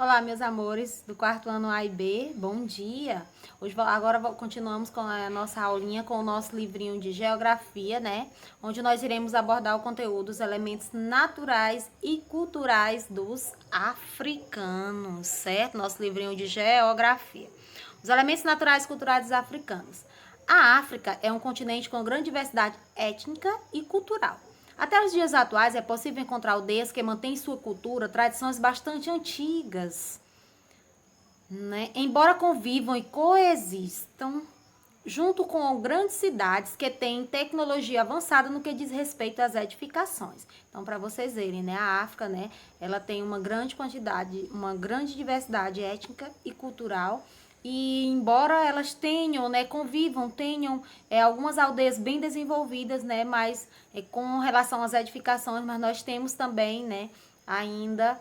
Olá, meus amores do quarto ano A e B, bom dia! Agora continuamos com a nossa aulinha com o nosso livrinho de geografia, né? Onde nós iremos abordar o conteúdo dos elementos naturais e culturais dos africanos, certo? Nosso livrinho de geografia. Os elementos naturais e culturais dos africanos. A África é um continente com grande diversidade étnica e cultural. Até os dias atuais é possível encontrar aldeias que mantêm sua cultura, tradições bastante antigas, né? Embora convivam e coexistam junto com grandes cidades que têm tecnologia avançada no que diz respeito às edificações. Então, para vocês verem, né, a África, né, ela tem uma grande quantidade, uma grande diversidade étnica e cultural. E embora elas tenham, né, convivam, tenham algumas aldeias bem desenvolvidas, né, mas com relação às edificações, mas nós temos também, né, ainda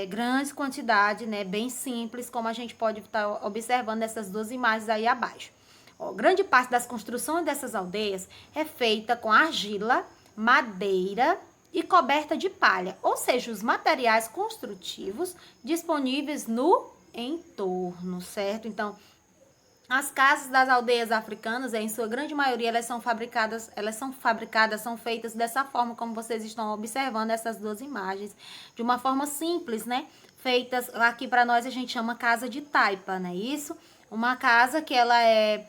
grande quantidade, né, bem simples, como a gente pode estar observando nessas duas imagens aí abaixo. Ó, grande parte das construções dessas aldeias é feita com argila, madeira e coberta de palha, ou seja, os materiais construtivos disponíveis no entorno, certo? Então, as casas das aldeias africanas, em sua grande maioria, são feitas dessa forma, como vocês estão observando essas duas imagens, de uma forma simples, né? Feitas, aqui para nós a gente chama casa de taipa, né? Isso, uma casa que ela é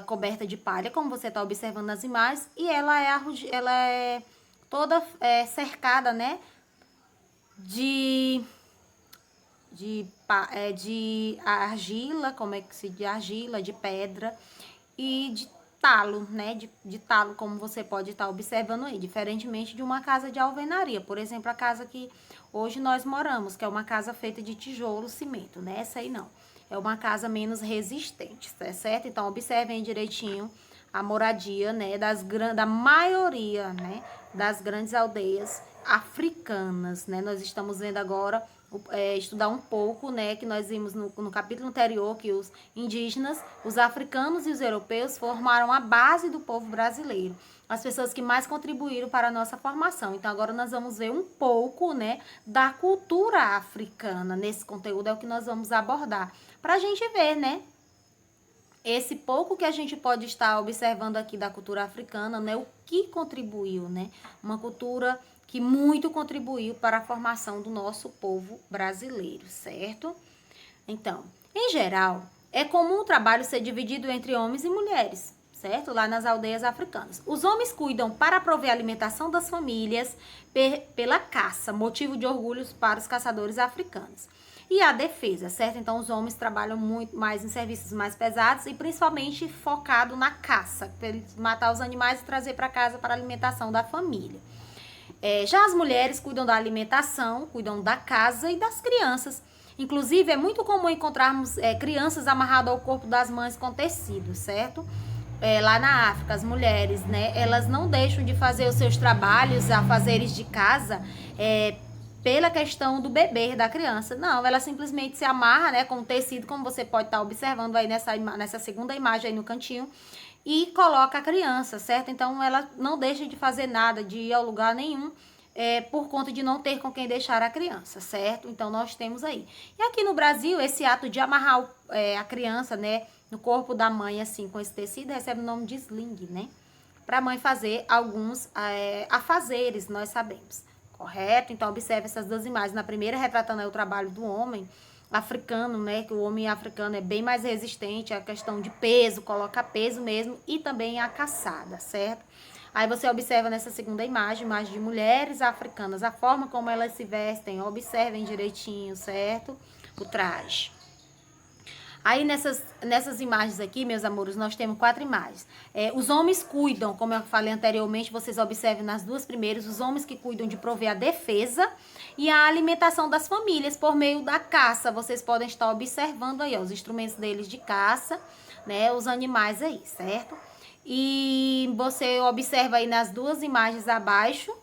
coberta de palha, como você está observando nas imagens, e ela é toda cercada, né? De argila, como é que se diz? Argila, de pedra e de talo, né? De talo, como você pode estar observando aí, diferentemente de uma casa de alvenaria. Por exemplo, a casa que hoje nós moramos, que é uma casa feita de tijolo, cimento, né? Essa aí não. É uma casa menos resistente, tá certo? Então, observem direitinho a moradia, né? Da maioria, né? Das grandes aldeias africanas, né? Nós estamos vendo agora estudar um pouco, né, que nós vimos no capítulo anterior, que os indígenas, os africanos e os europeus formaram a base do povo brasileiro, as pessoas que mais contribuíram para a nossa formação. Então, agora nós vamos ver um pouco, né, da cultura africana. Nesse conteúdo é o que nós vamos abordar, para a gente ver, né, esse pouco que a gente pode estar observando aqui da cultura africana, né, o que contribuiu, né, uma cultura que muito contribuiu para a formação do nosso povo brasileiro, certo? Então, em geral, é comum o trabalho ser dividido entre homens e mulheres, certo? Lá nas aldeias africanas. Os homens cuidam para prover a alimentação das famílias pela caça, motivo de orgulho para os caçadores africanos. E a defesa, certo? Então, os homens trabalham muito mais em serviços mais pesados e principalmente focado na caça, para matar os animais e trazer para casa para a alimentação da família. Já as mulheres cuidam da alimentação, cuidam da casa e das crianças. Inclusive, é muito comum encontrarmos crianças amarradas ao corpo das mães com tecido, certo? Lá na África, as mulheres, né, elas não deixam de fazer os seus trabalhos, afazeres de casa, pela questão do bebê, da criança. Não, ela simplesmente se amarra, né, com tecido, como você pode estar observando aí nessa segunda imagem aí no cantinho, e coloca a criança, certo? Então, ela não deixa de fazer nada, de ir ao lugar nenhum, por conta de não ter com quem deixar a criança, certo? Então, nós temos aí. E aqui no Brasil, esse ato de amarrar a criança, né, no corpo da mãe, assim, com esse tecido, recebe o nome de sling, né? Para a mãe fazer alguns afazeres, nós sabemos, correto? Então, observe essas duas imagens. Na primeira, retratando aí o trabalho do homem africano, né, que o homem africano é bem mais resistente à questão de peso, coloca peso mesmo, e também a caçada, certo? Aí você observa nessa segunda imagem de mulheres africanas, a forma como elas se vestem, observem direitinho, certo? O traje. Aí nessas imagens aqui, meus amores, nós temos 4 imagens. Os homens cuidam, como eu falei anteriormente, vocês observem nas duas primeiras, os homens que cuidam de prover a defesa e a alimentação das famílias por meio da caça. Vocês podem estar observando aí, ó, os instrumentos deles de caça, né, os animais aí, certo? E você observa aí nas duas imagens abaixo,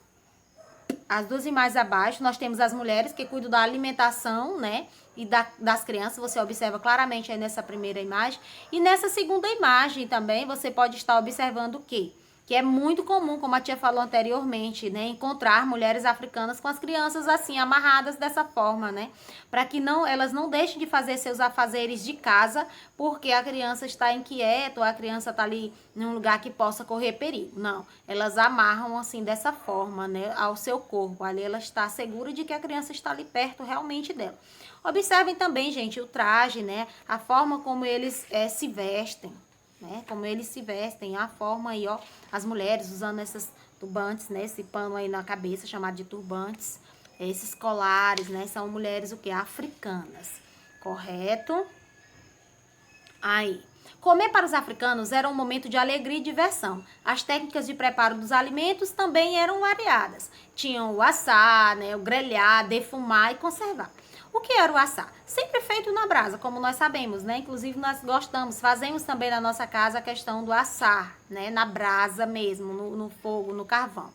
nós temos as mulheres que cuidam da alimentação, né, e das crianças. Você observa claramente aí nessa primeira imagem. E nessa segunda imagem também, você pode estar observando o quê? que é muito comum, como a tia falou anteriormente, né, encontrar mulheres africanas com as crianças assim, amarradas dessa forma, né, para que elas não deixem de fazer seus afazeres de casa, porque a criança está inquieta ou a criança está ali num lugar que possa correr perigo. Não, elas amarram assim dessa forma, né, ao seu corpo. Ali ela está segura de que a criança está ali perto realmente dela. Observem também, gente, o traje, né, a forma como eles se vestem, né? Como eles se vestem, a forma aí, ó, as mulheres usando essas turbantes, né? Esse pano aí na cabeça, chamado de turbantes, esses colares, né? São mulheres o que? Africanas, correto? Aí, comer para os africanos era um momento de alegria e diversão. As técnicas de preparo dos alimentos também eram variadas. Tinham o assar, né? O grelhar, defumar e conservar. O que era o assar? Sempre feito na brasa, como nós sabemos, né? Inclusive nós gostamos, fazemos também na nossa casa a questão do assar, né? Na brasa mesmo, no fogo, no carvão.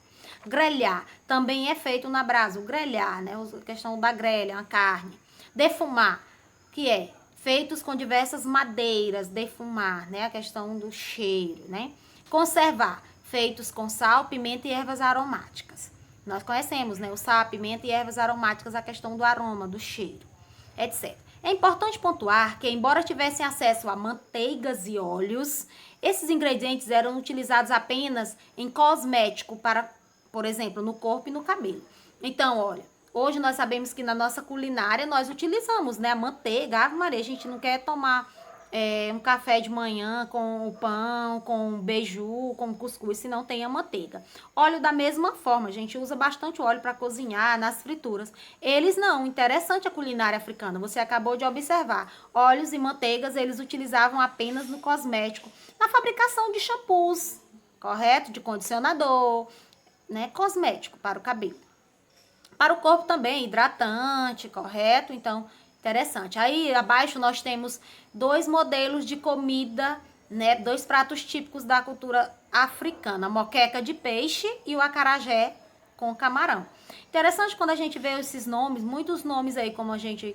Grelhar também é feito na brasa, o grelhar, né? A questão da grelha, a carne. Defumar, que é feitos com diversas madeiras, defumar, né? A questão do cheiro, né? Conservar, feitos com sal, pimenta e ervas aromáticas. Nós conhecemos, né, o sal, pimenta e ervas aromáticas, a questão do aroma, do cheiro, etc. É importante pontuar que, embora tivessem acesso a manteigas e óleos, esses ingredientes eram utilizados apenas em cosmético para, por exemplo, no corpo e no cabelo. Então, olha, hoje nós sabemos que na nossa culinária nós utilizamos, né, a manteiga. Ave Maria, a gente não quer tomar um café de manhã com o pão, com beiju, com cuscuz, se não tem a manteiga. Óleo da mesma forma, a gente usa bastante óleo para cozinhar, nas frituras. Eles não, interessante a culinária africana, você acabou de observar. Óleos e manteigas eles utilizavam apenas no cosmético, na fabricação de shampoos, correto? De condicionador, né? Cosmético para o cabelo. Para o corpo também, hidratante, correto? Então, interessante. Aí abaixo nós temos dois modelos de comida, né? Dois pratos típicos da cultura africana, a moqueca de peixe e o acarajé com camarão. Interessante quando a gente vê esses nomes, muitos nomes aí como a gente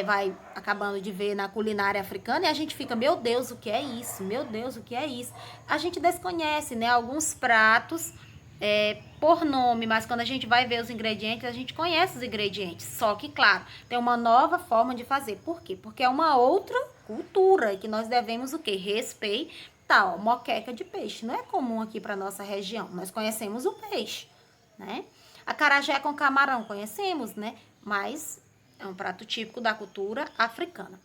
vai acabando de ver na culinária africana e a gente fica, meu Deus, o que é isso? Meu Deus, o que é isso? A gente desconhece, né? Alguns pratos por nome, mas quando a gente vai ver os ingredientes, a gente conhece os ingredientes. Só que, claro, tem uma nova forma de fazer. Por quê? Porque é uma outra cultura que nós devemos o quê? Respeitar. Ó, moqueca de peixe. Não é comum aqui para nossa região. Nós conhecemos o peixe, né? Acarajé com camarão, conhecemos, né? Mas é um prato típico da cultura africana.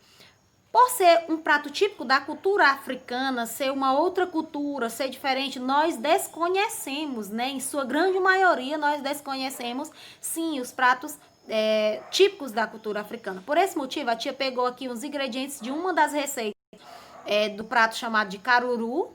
Por ser um prato típico da cultura africana, ser uma outra cultura, ser diferente, nós desconhecemos, né? Em sua grande maioria, nós desconhecemos, sim, os pratos típicos da cultura africana. Por esse motivo, a tia pegou aqui os ingredientes de uma das receitas do prato chamado de caruru.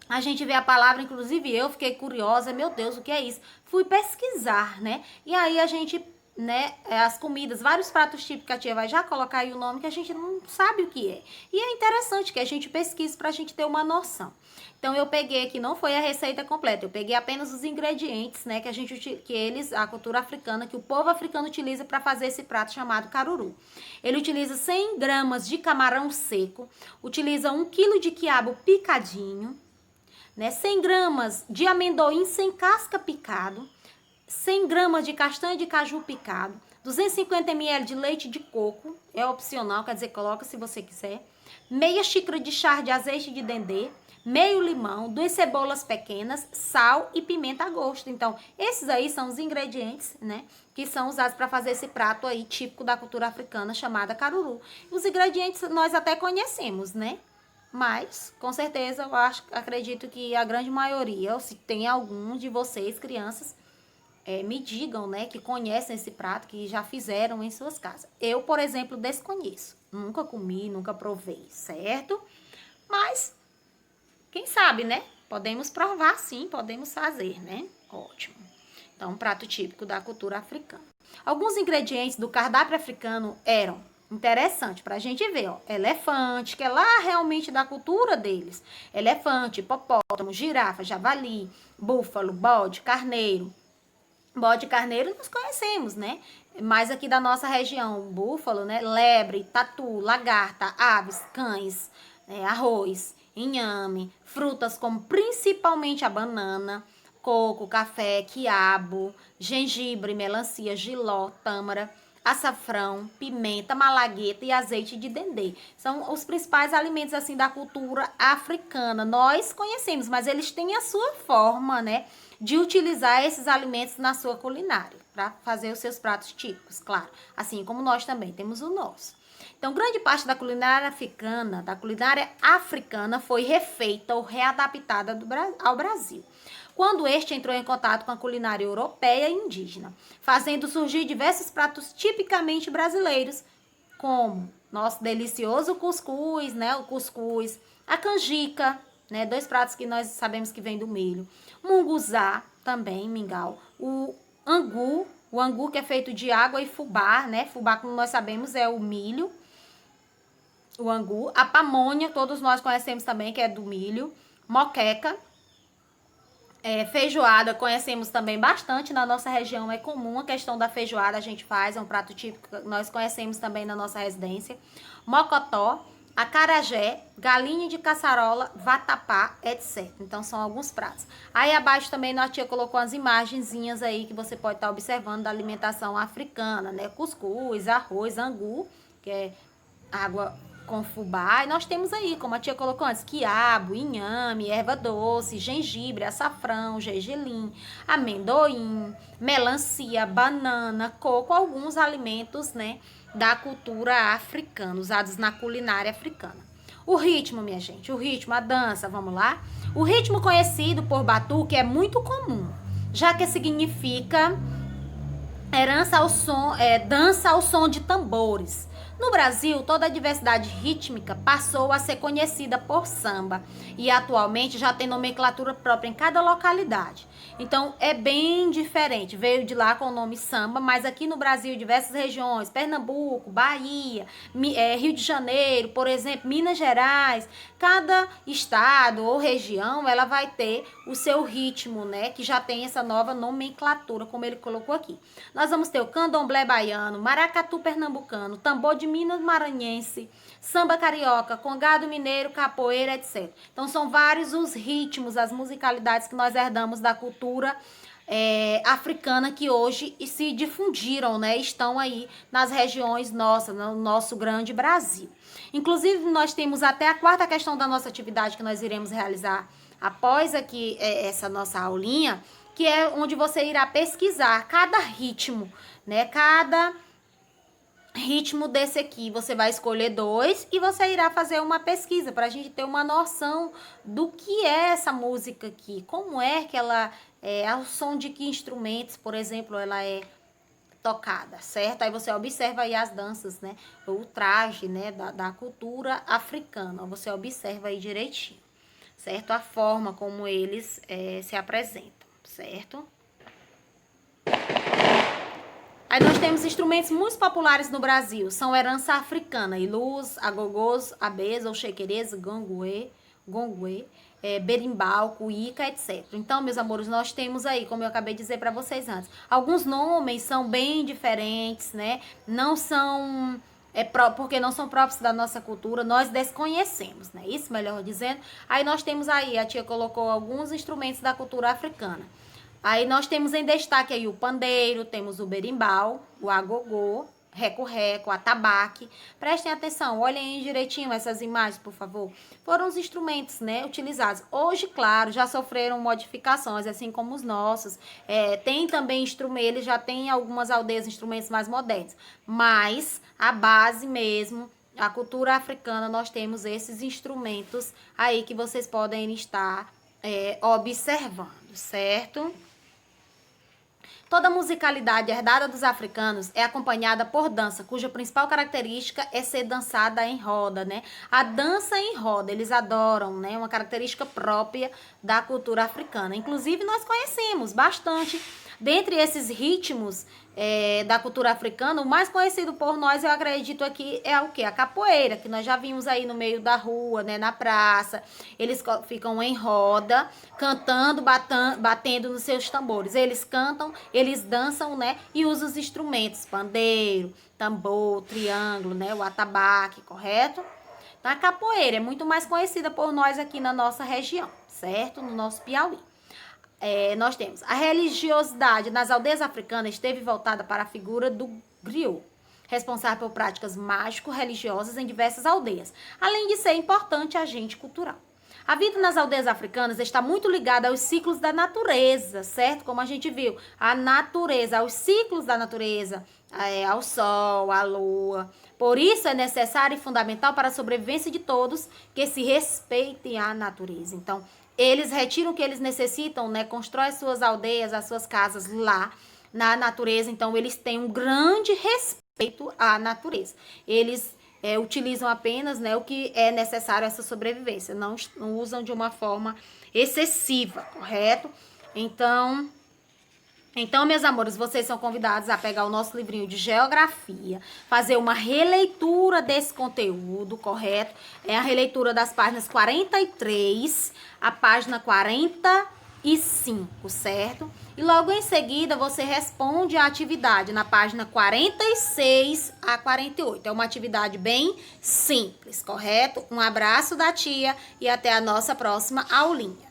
A gente vê a palavra, inclusive eu fiquei curiosa, meu Deus, o que é isso? Fui pesquisar, né? E aí a gente né, as comidas, vários pratos típicos que a tia vai já colocar aí o nome que a gente não sabe o que é. E é interessante que a gente pesquise pra gente ter uma noção. Então eu peguei aqui, não foi a receita completa, eu peguei apenas os ingredientes, né, a cultura africana, que o povo africano utiliza para fazer esse prato chamado caruru. Ele utiliza 100 gramas de camarão seco, utiliza 1 quilo de quiabo picadinho, né, 100 gramas de amendoim sem casca picado, 100 gramas de castanha de caju picado, 250 ml de leite de coco, é opcional, quer dizer, coloca se você quiser, meia xícara de chá de azeite de dendê, meio limão, 2 cebolas pequenas, sal e pimenta a gosto. Então, esses aí são os ingredientes, né, que são usados para fazer esse prato aí típico da cultura africana chamada caruru. Os ingredientes nós até conhecemos, né? Mas, com certeza, eu acredito que a grande maioria, ou se tem algum de vocês, crianças, me digam, né, que conhecem esse prato, que já fizeram em suas casas. Eu, por exemplo, desconheço. Nunca comi, nunca provei, certo? Mas, quem sabe, né? Podemos provar sim, podemos fazer, né? Ótimo. Então, um prato típico da cultura africana. Alguns ingredientes do cardápio africano eram interessante pra gente ver, ó, elefante, que é lá realmente da cultura deles. Elefante, hipopótamo, girafa, javali, búfalo, bode, carneiro. Bode e carneiro nós conhecemos, né? Mas aqui da nossa região, búfalo, né? Lebre, tatu, lagarta, aves, cães, arroz inhame, frutas como principalmente a banana, coco, café, quiabo, gengibre, melancia, jiló, tâmara, açafrão, pimenta, malagueta e azeite de dendê. São os principais alimentos assim da cultura africana. Nós conhecemos, mas eles têm a sua forma, né, de utilizar esses alimentos na sua culinária para fazer os seus pratos típicos, claro. Assim como nós também temos o nosso. Então, grande parte da culinária africana foi refeita ou readaptada ao Brasil, quando este entrou em contato com a culinária europeia e indígena, fazendo surgir diversos pratos tipicamente brasileiros, como nosso delicioso cuscuz, né, o cuscuz, a canjica, né, dois pratos que nós sabemos que vem do milho, munguzá, também, mingau, o angu que é feito de água e fubá, né, fubá, como nós sabemos, é o milho, o angu, a pamonha, todos nós conhecemos também, que é do milho, moqueca, feijoada, conhecemos também bastante, na nossa região é comum a questão da feijoada, a gente faz, é um prato típico, nós conhecemos também na nossa residência, mocotó, acarajé, galinha de caçarola, vatapá, etc. Então, são alguns pratos. Aí abaixo também a tia colocou as imagenzinhas aí que você pode estar observando da alimentação africana, né? Cuscuz, arroz, angu, que é água com fubá. E nós temos aí, como a tia colocou antes, quiabo, inhame, erva doce, gengibre, açafrão, gergelim, amendoim, melancia, banana, coco, alguns alimentos, né, da cultura africana, usados na culinária africana. O ritmo, minha gente, o ritmo, a dança, vamos lá? O ritmo conhecido por batuque é muito comum, já que significa dança ao som de tambores. No Brasil, toda a diversidade rítmica passou a ser conhecida por samba e atualmente já tem nomenclatura própria em cada localidade. Então, é bem diferente. Veio de lá com o nome samba, mas aqui no Brasil, diversas regiões, Pernambuco, Bahia, Rio de Janeiro, por exemplo, Minas Gerais, cada estado ou região, ela vai ter o seu ritmo, né, que já tem essa nova nomenclatura, como ele colocou aqui. Nós vamos ter o candomblé baiano, maracatu pernambucano, tambor de Minas maranhense, samba carioca, congado mineiro, capoeira, etc. Então, são vários os ritmos, as musicalidades que nós herdamos da cultura africana que hoje se difundiram, né? Estão aí nas regiões nossas, no nosso grande Brasil. Inclusive, nós temos até a quarta questão da nossa atividade que nós iremos realizar após aqui essa nossa aulinha, que é onde você irá pesquisar cada ritmo, né? Cada ritmo desse aqui, você vai escolher 2 e você irá fazer uma pesquisa para a gente ter uma noção do que é essa música aqui, como é que ela ao som de que instrumentos, por exemplo, ela é tocada, certo? Aí você observa aí as danças, né? O traje, né, da cultura africana, você observa aí direitinho, certo? A forma como eles se apresentam, certo? Aí nós temos instrumentos muito populares no Brasil, são herança africana, ilus, agogôs, abês ou chequerês, gongue, berimbau, cuíca, etc. Então, meus amores, nós temos aí, como eu acabei de dizer para vocês antes, alguns nomes são bem diferentes, né? Não são porque não são próprios da nossa cultura, nós desconhecemos, né? Isso, melhor dizendo. Aí nós temos aí, a tia colocou alguns instrumentos da cultura africana. Aí nós temos em destaque aí o pandeiro, temos o berimbau, o agogô, reco-reco, atabaque. Prestem atenção, olhem aí direitinho essas imagens, por favor. Foram os instrumentos, né, utilizados. Hoje, claro, já sofreram modificações, assim como os nossos. Tem também instrumentos, eles já têm algumas aldeias instrumentos mais modernos. Mas a base mesmo, a cultura africana, nós temos esses instrumentos aí que vocês podem estar observando, certo? Toda musicalidade herdada dos africanos é acompanhada por dança, cuja principal característica é ser dançada em roda, né? A dança em roda, eles adoram, né? Uma característica própria da cultura africana. Inclusive, nós conhecemos bastante. Dentre esses ritmos da cultura africana, o mais conhecido por nós, eu acredito aqui, é o quê? A capoeira, que nós já vimos aí no meio da rua, né, na praça. Eles ficam em roda, cantando, batendo nos seus tambores. Eles cantam, eles dançam, né, e usam os instrumentos, pandeiro, tambor, triângulo, né, o atabaque, correto? A capoeira é muito mais conhecida por nós aqui na nossa região, certo? No nosso Piauí. Nós temos a religiosidade nas aldeias africanas esteve voltada para a figura do griot, responsável por práticas mágico-religiosas em diversas aldeias, além de ser importante agente cultural. A vida nas aldeias africanas está muito ligada aos ciclos da natureza, certo? Como a gente viu, a natureza, aos ciclos da natureza, ao sol, à lua. Por isso é necessário e fundamental para a sobrevivência de todos que se respeitem a natureza. Então, eles retiram o que eles necessitam, né? Constroem suas aldeias, as suas casas lá na natureza. Então, eles têm um grande respeito à natureza. Eles utilizam apenas, né, o que é necessário a essa sobrevivência, não usam de uma forma excessiva, correto? Então, meus amores, vocês são convidados a pegar o nosso livrinho de geografia, fazer uma releitura desse conteúdo, correto? É a releitura das páginas 43 a página 45, certo? E logo em seguida você responde a atividade na página 46 a 48. É uma atividade bem simples, correto? Um abraço da tia e até a nossa próxima aulinha.